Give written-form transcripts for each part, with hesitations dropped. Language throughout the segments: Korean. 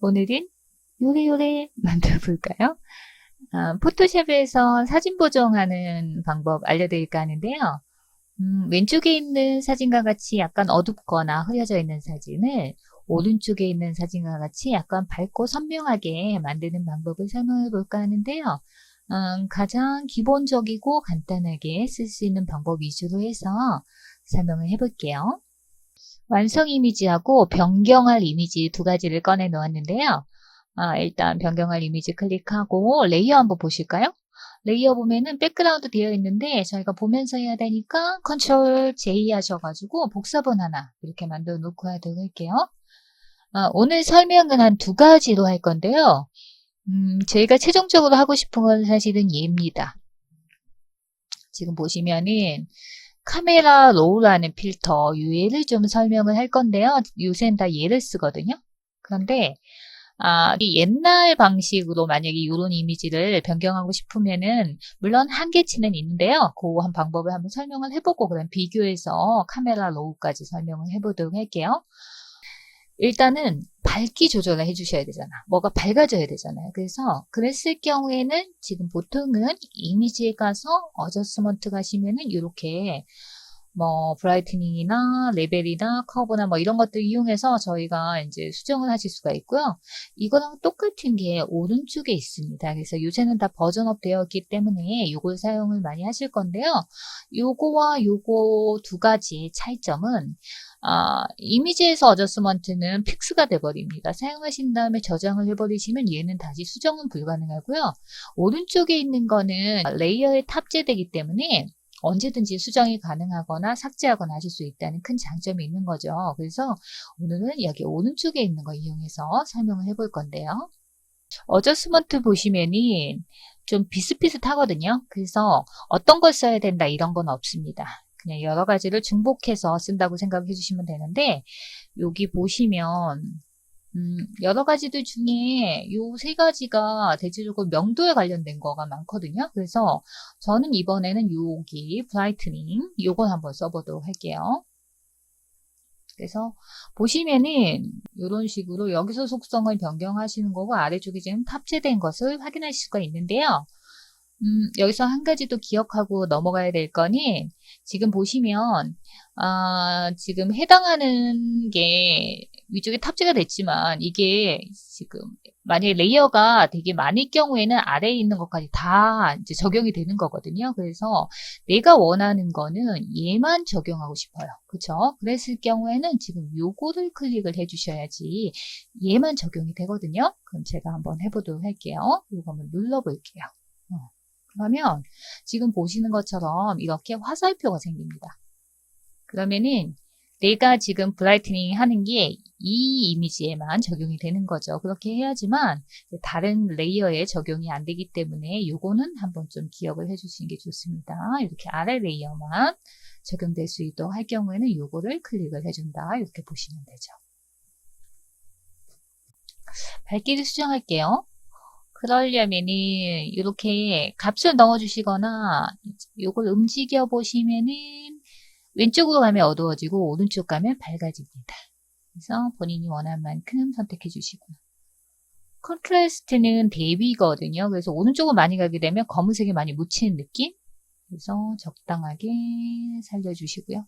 오늘은 요래요래 만들어 볼까요? 포토샵에서 사진 보정하는 방법 알려드릴까 하는데요. 왼쪽에 있는 사진과 같이 약간 어둡거나 흐려져 있는 사진을 오른쪽에 있는 사진과 같이 약간 밝고 선명하게 만드는 방법을 설명해 볼까 하는데요. 가장 기본적이고 간단하게 쓸 수 있는 방법 위주로 해서 설명을 해 볼게요. 완성 이미지하고 변경할 이미지 두 가지를 꺼내 놓았는데요. 일단 변경할 이미지 클릭하고 레이어 한번 보실까요? 레이어 보면은 백그라운드 되어 있는데 저희가 보면서 해야 되니까 컨트롤 J 하셔가지고 복사본 하나 이렇게 만들어 놓고 하도록 할게요. 오늘 설명은 한 두 가지로 할 건데요. 저희가 최종적으로 하고 싶은 건 사실은 얘입니다. 지금 보시면은 카메라 로우라는 필터 얘를 좀 설명을 할 건데요. 요새는 다 얘를 쓰거든요. 그런데 이 옛날 방식으로 만약에 이런 이미지를 변경하고 싶으면은 물론 한계치는 있는데요. 그 한 방법을 한번 설명을 해보고 그럼 비교해서 카메라 로우까지 설명을 해보도록 할게요. 일단은 밝기 조절을 해주셔야 되잖아. 뭐가 밝아져야 되잖아요. 그래서 그랬을 경우에는 지금 보통은 이미지에 가서 어저스먼트 가시면은 이렇게 뭐 브라이트닝이나 레벨이나 커브나 뭐 이런 것들 이용해서 저희가 이제 수정을 하실 수가 있고요. 이거랑 똑같은 게 오른쪽에 있습니다. 그래서 요새는 다 버전업 되어 있기 때문에 이걸 사용을 많이 하실 건데요. 요거와 요거 두 가지 차이점은 이미지에서 어저스먼트는 픽스가 돼버립니다. 사용하신 다음에 저장을 해버리시면 얘는 다시 수정은 불가능하고요. 오른쪽에 있는 거는 레이어에 탑재되기 때문에 언제든지 수정이 가능하거나 삭제하거나 하실 수 있다는 큰 장점이 있는 거죠. 그래서 오늘은 여기 오른쪽에 있는 거 이용해서 설명을 해볼 건데요. 어저스먼트 보시면은 좀 비슷비슷하거든요. 그래서 어떤 걸 써야 된다 이런 건 없습니다. 그냥 여러 가지를 중복해서 쓴다고 생각해 주시면 되는데 여기 보시면 여러 가지들 중에 요 세 가지가 대체적으로 명도에 관련된 거가 많거든요. 그래서 저는 이번에는 여기 브라이트닝 요걸 한번 써보도록 할게요. 그래서 보시면은 이런 식으로 여기서 속성을 변경하시는 거고 아래쪽에 지금 탑재된 것을 확인하실 수가 있는데요. 여기서 한 가지 또 기억하고 넘어가야 될 거니 지금 보시면 지금 해당하는 게 위쪽에 탑재가 됐지만 이게 지금 만약에 레이어가 되게 많을 경우에는 아래에 있는 것까지 다 이제 적용이 되는 거거든요. 그래서 내가 원하는 거는 얘만 적용하고 싶어요. 그쵸? 그랬을 경우에는 지금 요거를 클릭을 해 주셔야지 얘만 적용이 되거든요. 그럼 제가 한번 해보도록 할게요. 요거 한번 눌러볼게요. 그러면 지금 보시는 것처럼 이렇게 화살표가 생깁니다. 그러면은 내가 지금 브라이트닝 하는 게 이 이미지에만 적용이 되는 거죠. 그렇게 해야지만 다른 레이어에 적용이 안 되기 때문에 요거는 한번 좀 기억을 해 주시는 게 좋습니다. 이렇게 아래 레이어만 적용될 수 있도록 할 경우에는 요거를 클릭을 해준다. 이렇게 보시면 되죠. 밝기를 수정할게요. 그러려면은 이렇게 값을 넣어 주시거나 요걸 움직여 보시면은 왼쪽으로 가면 어두워지고 오른쪽 가면 밝아집니다. 그래서 본인이 원하는 만큼 선택해 주시고요. 컨트라스트는 대비거든요. 그래서 오른쪽으로 많이 가게 되면 검은색이 많이 묻히는 느낌. 그래서 적당하게 살려주시고요.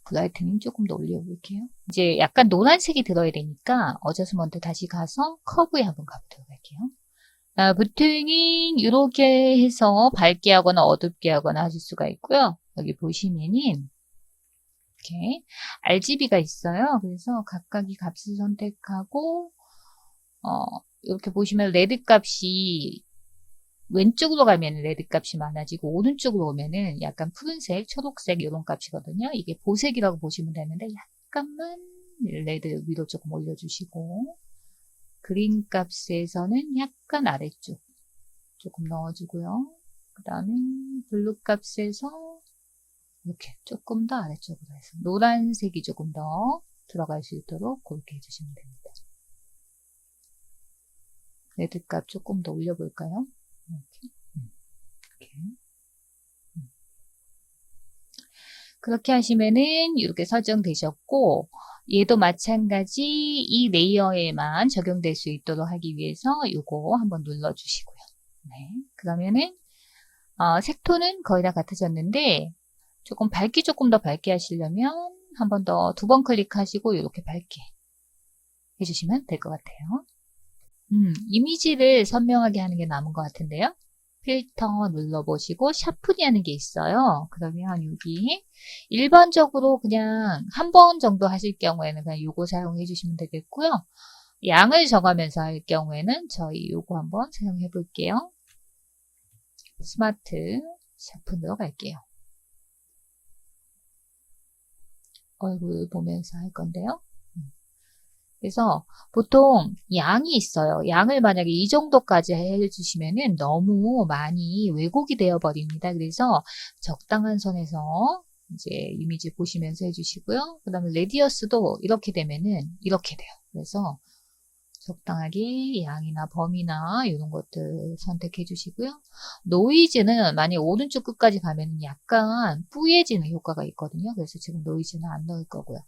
브라이트닝 조금 더 올려볼게요. 이제 약간 노란색이 들어야 되니까 어저스먼트 다시 가서 커브에 한번 가보도록 할게요. 보통은 이렇게 해서 밝게 하거나 어둡게 하거나 하실 수가 있고요. 여기 보시면은 이렇게 RGB가 있어요. 그래서 각각의 값을 선택하고 이렇게 보시면 레드 값이 왼쪽으로 가면 레드 값이 많아지고 오른쪽으로 오면은 약간 푸른색, 초록색 이런 값이거든요. 이게 보색이라고 보시면 되는데 약간만 레드 위로 조금 올려주시고 그린 값에서는 약간 아래쪽 조금 넣어주고요. 그 다음에 블루 값에서 이렇게 조금 더 아래쪽으로 해서 노란색이 조금 더 들어갈 수 있도록 그렇게 해주시면 됩니다. 레드 값 조금 더 올려볼까요? 이렇게. 그렇게 하시면은 이렇게 설정되셨고 얘도 마찬가지 이 레이어에만 적용될 수 있도록 하기 위해서 요거 한번 눌러주시고요. 네. 그러면은 색톤은 거의 다 같아졌는데 조금 더 밝게 하시려면 한 번 더 2번 클릭하시고 이렇게 밝게 해주시면 될 것 같아요. 이미지를 선명하게 하는 게 남은 것 같은데요. 필터 눌러보시고 샤프니 하는 게 있어요. 그러면 여기 일반적으로 그냥 한 번 정도 하실 경우에는 그냥 요거 사용해 주시면 되겠고요. 양을 정하면서 할 경우에는 저희 요거 한번 사용해 볼게요. 스마트 샤프로 갈게요. 얼굴 보면서 할 건데요. 그래서 보통 양이 있어요. 양을 만약에 이 정도까지 해주시면은 너무 많이 왜곡이 되어 버립니다. 그래서 적당한 선에서 이제 이미지 보시면서 해주시고요. 그 다음에 레디어스도 이렇게 되면은 이렇게 돼요. 그래서 적당하게 양이나 범위나 이런 것들 선택해 주시고요. 노이즈는 만약 오른쪽 끝까지 가면 약간 뿌얘지는 효과가 있거든요. 그래서 지금 노이즈는 안 넣을 거고요.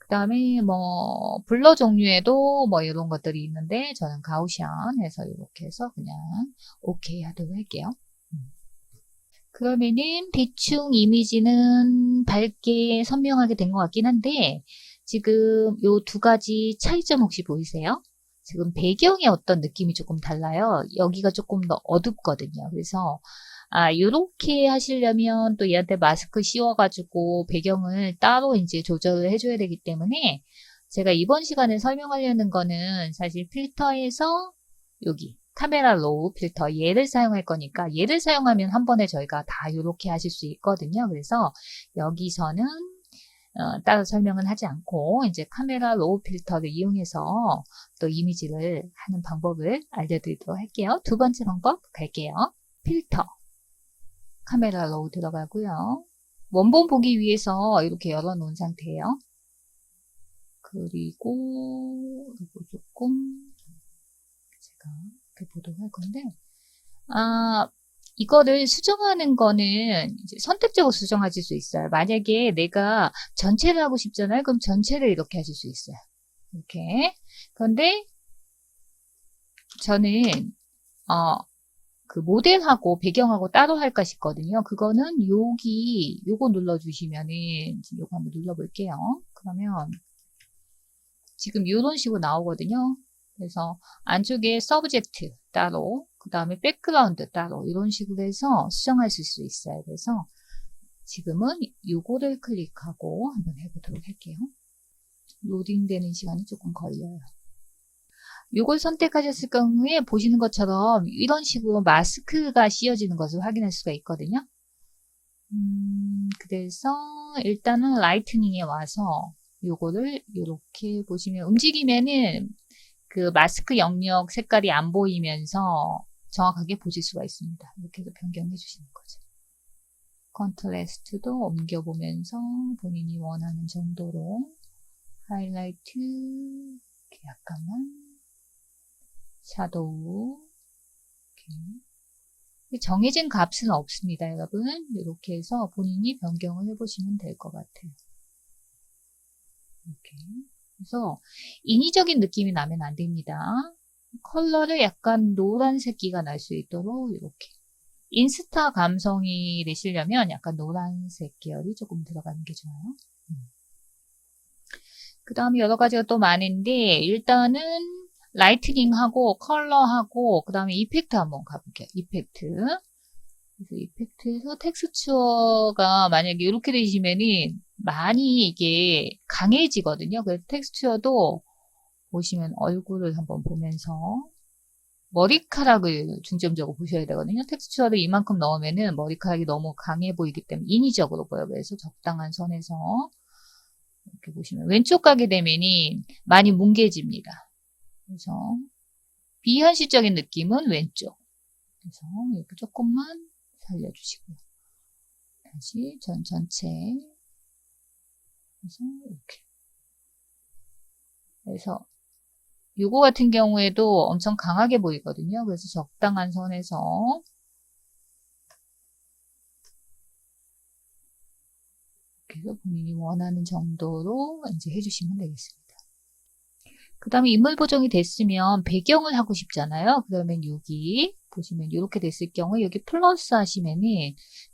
그 다음에 뭐 블러 종류에도 뭐 이런 것들이 있는데 저는 가우시안 해서 이렇게 해서 그냥 오케이 하도록 할게요. 그러면은 대충 이미지는 밝게 선명하게 된 것 같긴 한데 지금 요 2가지 차이점 혹시 보이세요? 지금 배경의 어떤 느낌이 조금 달라요. 여기가 조금 더 어둡거든요. 그래서 요렇게 하시려면 또 얘한테 마스크 씌워가지고 배경을 따로 이제 조절을 해줘야 되기 때문에 제가 이번 시간에 설명하려는 거는 사실 필터에서 여기 카메라 로우 필터 얘를 사용할 거니까 얘를 사용하면 한 번에 저희가 다 이렇게 하실 수 있거든요. 그래서 여기서는 따로 설명은 하지 않고 이제 카메라 로우 필터를 이용해서 또 이미지를 하는 방법을 알려드리도록 할게요. 2번째 방법 갈게요. 필터 카메라 로우 들어가고요. 원본 보기 위해서 이렇게 열어놓은 상태예요. 그리고 이거 조금 제가 이렇게 보도록 할 건데 이거를 수정하는 거는 이제 선택적으로 수정하실 수 있어요. 만약에 내가 전체를 하고 싶잖아요. 그럼 전체를 이렇게 하실 수 있어요. 이렇게. 그런데 저는 그 모델하고 배경하고 따로 할까 싶거든요. 그거는 요거 눌러주시면은 요거 한번 눌러볼게요. 그러면 지금 이런 식으로 나오거든요. 그래서 안쪽에 서브젝트 따로, 그 다음에 백그라운드 따로 이런 식으로 해서 수정하실 수 있어요. 그래서 지금은 요거를 클릭하고 한번 해보도록 할게요. 로딩되는 시간이 조금 걸려요. 요걸 선택하셨을 경우에 보시는 것처럼 이런 식으로 마스크가 씌워지는 것을 확인할 수가 있거든요. 그래서 일단은 라이트닝에 와서 요거를 이렇게 보시면 움직이면은 그 마스크 영역 색깔이 안 보이면서 정확하게 보실 수가 있습니다. 이렇게 해서 변경해 주시는 거죠. 컨트라스트도 옮겨보면서 본인이 원하는 정도로 하이라이트 이렇게 약간만 샤도우 이렇게 정해진 값은 없습니다. 여러분 이렇게 해서 본인이 변경을 해보시면 될 것 같아요. 이렇게 그래서 인위적인 느낌이 나면 안 됩니다. 컬러를 약간 노란색기가 날 수 있도록 이렇게 인스타 감성이 내시려면 약간 노란색 계열이 조금 들어가는 게 좋아요. 그 다음에 여러 가지가 또 많은데 일단은 라이트닝하고 컬러하고 그 다음에 이펙트 한번 가볼게요. 이펙트. 그래서 이펙트에서 텍스처가 만약에 이렇게 되시면은 많이 이게 강해지거든요. 그래서 텍스처도 보시면 얼굴을 한번 보면서 머리카락을 중점적으로 보셔야 되거든요. 텍스처를 이만큼 넣으면은 머리카락이 너무 강해 보이기 때문에 인위적으로 보여요. 그래서 적당한 선에서 이렇게 보시면 왼쪽 가게 되면이 많이 뭉개집니다. 그래서 비현실적인 느낌은 왼쪽. 그래서 이렇게 조금만 살려주시고요. 다시 전체. 그래서 이렇게. 그래서 요거 같은 경우에도 엄청 강하게 보이거든요. 그래서 적당한 선에서 그래서 본인이 원하는 정도로 이제 해주시면 되겠습니다. 그 다음에 인물 보정이 됐으면 배경을 하고 싶잖아요. 그러면 여기 보시면 이렇게 됐을 경우에 여기 플러스 하시면은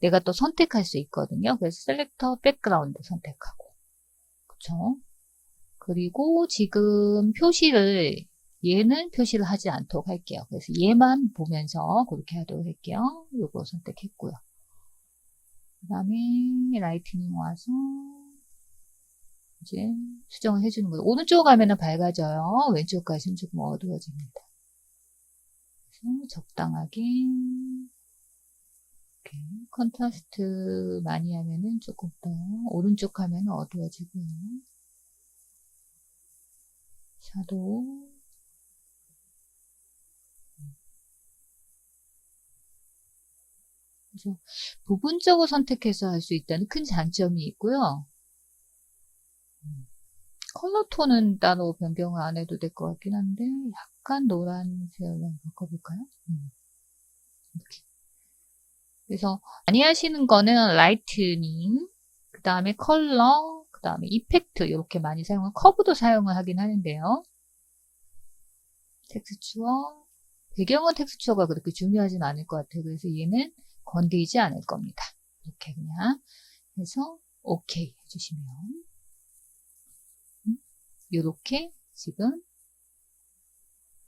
내가 또 선택할 수 있거든요. 그래서 셀렉터 백그라운드 선택하고, 그쵸? 그리고 지금 얘는 표시를 하지 않도록 할게요. 그래서 얘만 보면서 그렇게 하도록 할게요. 요거 선택했고요. 그 다음에 라이트닝 와서 이제 수정을 해주는 거예요. 오른쪽 가면은 밝아져요. 왼쪽 가시면 조금 어두워집니다. 그래서 적당하게 이렇게 컨트라스트 많이 하면은 조금 더 오른쪽 가면은 어두워지고요. 샤도우 그래서 부분적으로 선택해서 할 수 있다는 큰 장점이 있고요. 컬러 톤은 따로 변경을 안 해도 될 것 같긴 한데 약간 노란색으로 바꿔볼까요? 이렇게. 그래서 많이 하시는 거는 라이트닝, 그 다음에 컬러, 그 다음에 이펙트 이렇게 많이 사용을 커브도 사용을 하긴 하는데요. 텍스처, 배경은 텍스처가 그렇게 중요하진 않을 것 같아요. 그래서 얘는 건드리지 않을 겁니다. 이렇게 그냥 해서 오케이 해주시면 이렇게 지금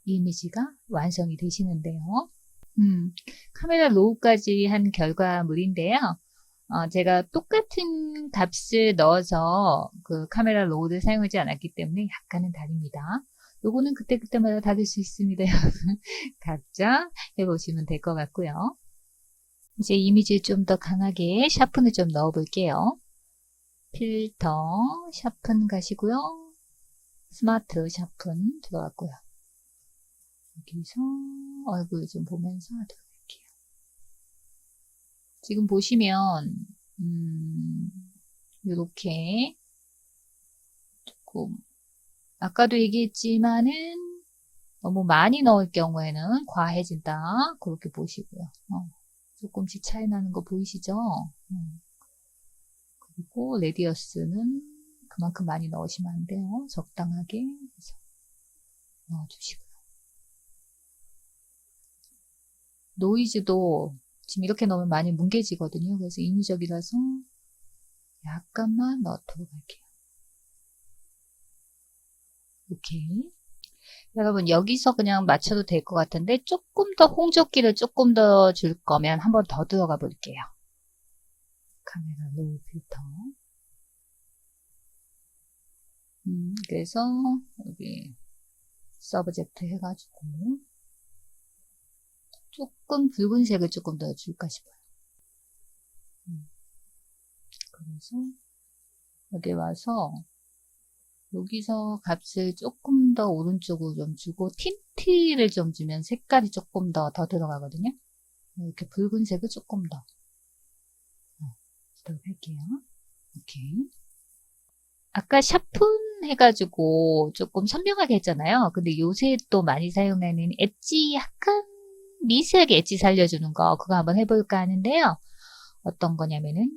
이미지가 완성이 되시는데요. 카메라 로우까지 한 결과물인데요. 제가 똑같은 값을 넣어서 그 카메라 로우를 사용하지 않았기 때문에 약간은 다릅니다. 요거는 그때그때마다 다를 수 있습니다. 여러분 각자 해보시면 될 것 같고요. 이제 이미지를 좀 더 강하게 샤픈을 좀 넣어 볼게요. 필터 샤픈 가시고요. 스마트 샤픈 들어갔고요. 여기서 얼굴 좀 보면서 하도록 할게요. 지금 보시면 이렇게 조금 아까도 얘기했지만은 너무 많이 넣을 경우에는 과해진다. 그렇게 보시고요. 조금씩 차이 나는 거 보이시죠? 그리고 레디어스는 그만큼 많이 넣으시면 안 돼요. 적당하게 해서 넣어주시고요. 노이즈도 지금 이렇게 넣으면 많이 뭉개지거든요. 그래서 인위적이라서 약간만 넣도록 할게요. 오케이. 여러분 여기서 그냥 맞춰도 될 것 같은데 조금 더 홍조기를 조금 더 줄 거면 한번 더 들어가 볼게요. 카메라 로우 필터. 그래서 여기 서브젝트 해가지고 조금 붉은색을 조금 더 줄까 싶어요. 그래서 여기 와서 여기서 값을 조금 더 오른쪽으로 좀 주고 틴트를 좀 주면 색깔이 조금 더 들어가거든요. 이렇게 붉은색을 조금 더 할게요. 오케이. 아까 샤픈 해가지고 조금 선명하게 했잖아요. 근데 요새 또 많이 사용하는 엣지 약간 미세하게 엣지 살려주는 거 그거 한번 해볼까 하는데요. 어떤 거냐면은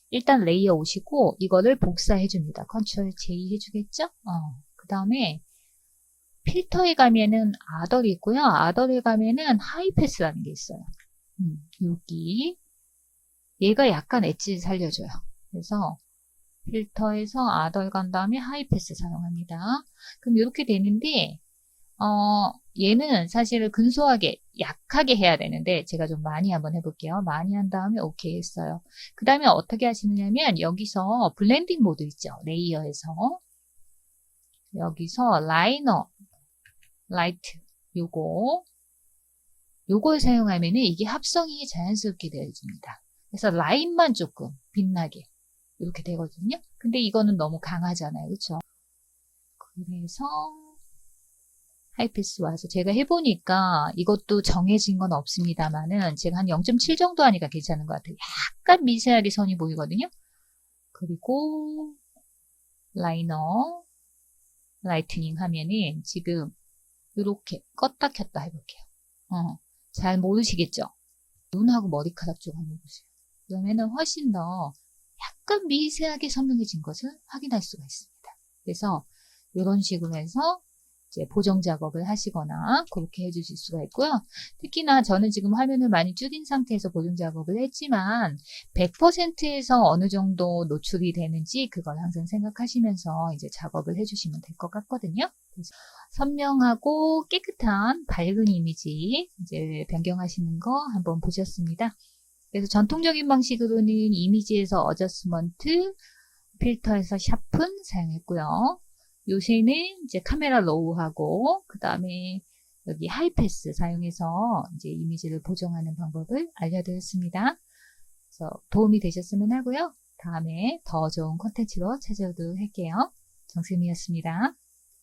일단 레이어 오시고 이거를 복사해 줍니다. 컨트롤 J 해주겠죠? 그 다음에 필터에 가면은 아더이 있고요. 아더에 가면은 하이패스라는 게 있어요. 여기 얘가 약간 엣지 살려줘요. 그래서 필터에서 아더 간 다음에 하이패스 사용합니다. 그럼 이렇게 되는데 얘는 사실 근소하게 약하게 해야 되는데 제가 좀 많이 한번 해볼게요. 많이 한 다음에 오케이 했어요. 그 다음에 어떻게 하시느냐면 여기서 블렌딩 모드 있죠. 레이어에서 여기서 라이너 라이트 요걸 사용하면 이게 합성이 자연스럽게 되어집니다. 그래서 라인만 조금 빛나게 이렇게 되거든요. 근데 이거는 너무 강하잖아요. 그렇죠? 그래서 하이패스 와서 제가 해보니까 이것도 정해진 건 없습니다만은 제가 한 0.7 정도 하니까 괜찮은 것 같아요. 약간 미세하게 선이 보이거든요. 그리고 라이너 라이트닝 하면은 지금 이렇게 껐다 켰다 해볼게요. 잘 모르시겠죠? 눈하고 머리카락 쪽 한번 보세요. 그러면은 훨씬 더 약간 미세하게 선명해진 것을 확인할 수가 있습니다. 그래서 이런 식으로 해서 이제 보정 작업을 하시거나 그렇게 해주실 수가 있고요. 특히나 저는 지금 화면을 많이 줄인 상태에서 보정 작업을 했지만 100%에서 어느 정도 노출이 되는지 그걸 항상 생각하시면서 이제 작업을 해주시면 될 것 같거든요. 그래서 선명하고 깨끗한 밝은 이미지 이제 변경하시는 거 한번 보셨습니다. 그래서 전통적인 방식으로는 이미지에서 어저스먼트, 필터에서 샤픈 사용했고요. 요새는 이제 카메라 로우하고 그 다음에 여기 하이패스 사용해서 이제 이미지를 보정하는 방법을 알려드렸습니다. 그래서 도움이 되셨으면 하고요. 다음에 더 좋은 콘텐츠로 찾아오도록 할게요. 정쌤이었습니다.